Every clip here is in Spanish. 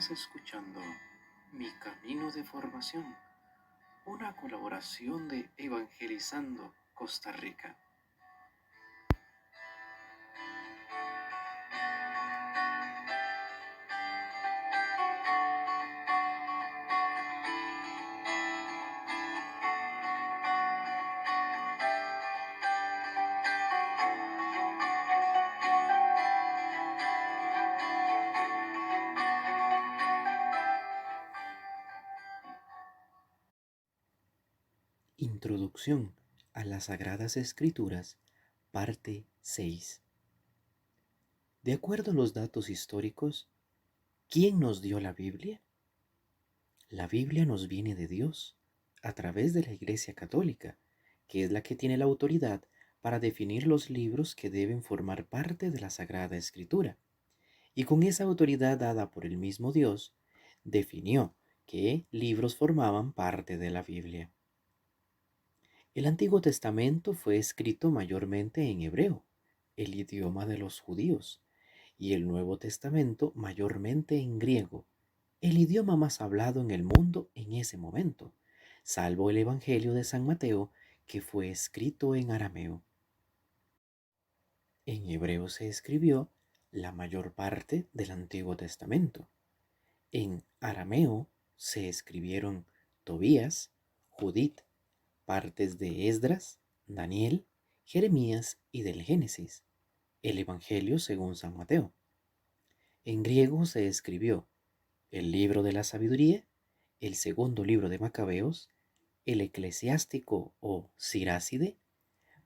Estás escuchando Mi Camino de Formación, una colaboración de Evangelizando Costa Rica. Introducción a las Sagradas Escrituras, parte 6. De acuerdo a los datos históricos, ¿quién nos dio la Biblia? La Biblia nos viene de Dios, a través de la Iglesia Católica, que es la que tiene la autoridad para definir los libros que deben formar parte de la Sagrada Escritura. Y con esa autoridad dada por el mismo Dios, definió qué libros formaban parte de la Biblia. El Antiguo Testamento fue escrito mayormente en hebreo, el idioma de los judíos, y el Nuevo Testamento mayormente en griego, el idioma más hablado en el mundo en ese momento, salvo el Evangelio de San Mateo, que fue escrito en arameo. En hebreo se escribió la mayor parte del Antiguo Testamento. En arameo se escribieron Tobías, Judith, partes de Esdras, Daniel, Jeremías y del Génesis, el Evangelio según San Mateo. En griego se escribió el libro de la sabiduría, el segundo libro de Macabeos, el eclesiástico o Siráside,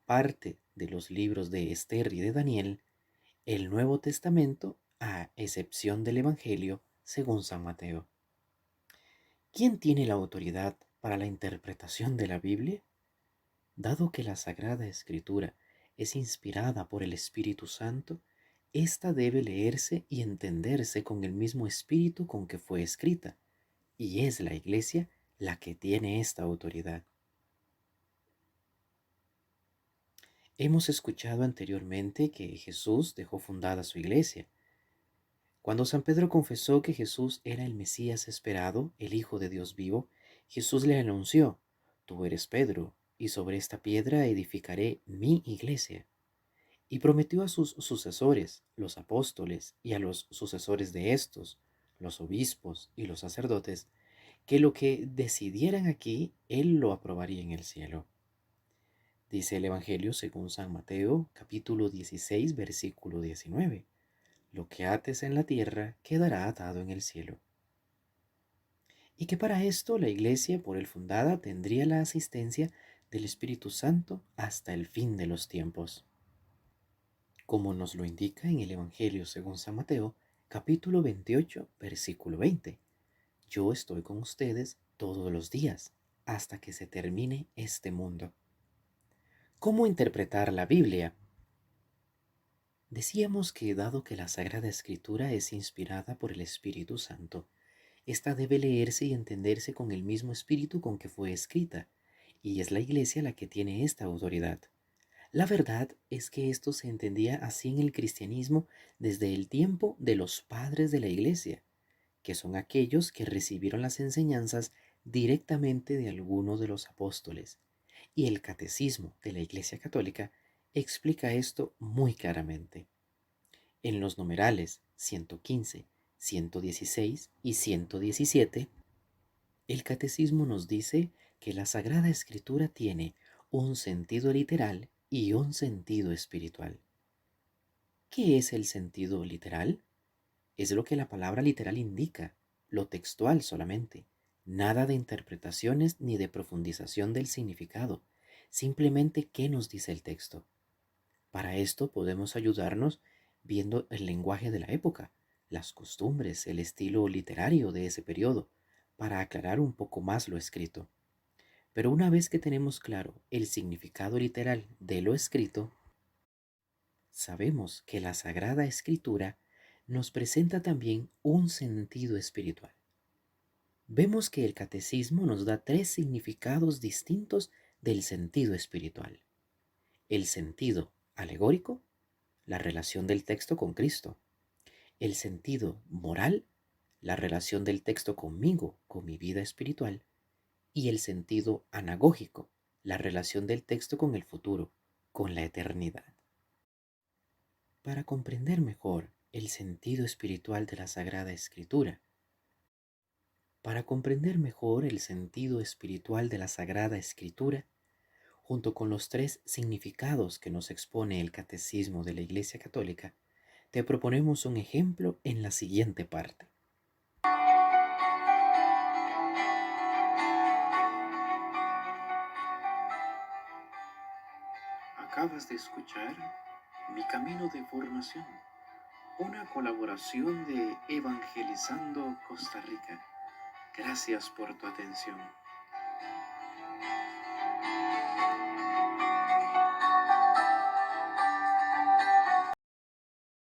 parte de los libros de Esther y de Daniel, el Nuevo Testamento, a excepción del Evangelio según San Mateo. ¿Quién tiene la autoridad para la interpretación de la Biblia? Dado que la Sagrada Escritura es inspirada por el Espíritu Santo, ésta debe leerse y entenderse con el mismo espíritu con que fue escrita, y es la Iglesia la que tiene esta autoridad. Hemos escuchado anteriormente que Jesús dejó fundada su Iglesia. Cuando San Pedro confesó que Jesús era el Mesías esperado, el Hijo de Dios vivo, Jesús le anunció: «Tú eres Pedro, y sobre esta piedra edificaré mi Iglesia». Y prometió a sus sucesores, los apóstoles, y a los sucesores de estos, los obispos y los sacerdotes, que lo que decidieran aquí, Él lo aprobaría en el cielo. Dice el Evangelio según San Mateo, capítulo 16, versículo 19. Lo que ates en la tierra quedará atado en el cielo. Y que para esto la Iglesia por él fundada tendría la asistencia del Espíritu Santo hasta el fin de los tiempos, como nos lo indica en el Evangelio según San Mateo, capítulo 28, versículo 20. Yo estoy con ustedes todos los días, hasta que se termine este mundo. ¿Cómo interpretar la Biblia? Decíamos que dado que la Sagrada Escritura es inspirada por el Espíritu Santo, esta debe leerse y entenderse con el mismo espíritu con que fue escrita, y es la Iglesia la que tiene esta autoridad. La verdad es que esto se entendía así en el cristianismo desde el tiempo de los padres de la Iglesia, que son aquellos que recibieron las enseñanzas directamente de alguno de los apóstoles. Y el catecismo de la Iglesia Católica explica esto muy claramente. En los numerales 115, 116 y 117, el catecismo nos dice que la Sagrada Escritura tiene un sentido literal y un sentido espiritual. ¿Qué es el sentido literal? Es lo que la palabra literal indica, lo textual solamente, nada de interpretaciones ni de profundización del significado, simplemente qué nos dice el texto. Para esto podemos ayudarnos viendo el lenguaje de la época, las costumbres, el estilo literario de ese periodo, para aclarar un poco más lo escrito. Pero una vez que tenemos claro el significado literal de lo escrito, sabemos que la Sagrada Escritura nos presenta también un sentido espiritual. Vemos que el catecismo nos da tres significados distintos del sentido espiritual. El sentido alegórico, la relación del texto con Cristo. El sentido moral, la relación del texto conmigo, con mi vida espiritual, y el sentido anagógico, la relación del texto con el futuro, con la eternidad. Para comprender mejor el sentido espiritual de la Sagrada Escritura, para comprender mejor el sentido espiritual de la Sagrada Escritura, junto con los tres significados que nos expone el Catecismo de la Iglesia Católica, te proponemos un ejemplo en la siguiente parte. Acabas de escuchar Mi Camino de Formación, una colaboración de Evangelizando Costa Rica. Gracias por tu atención.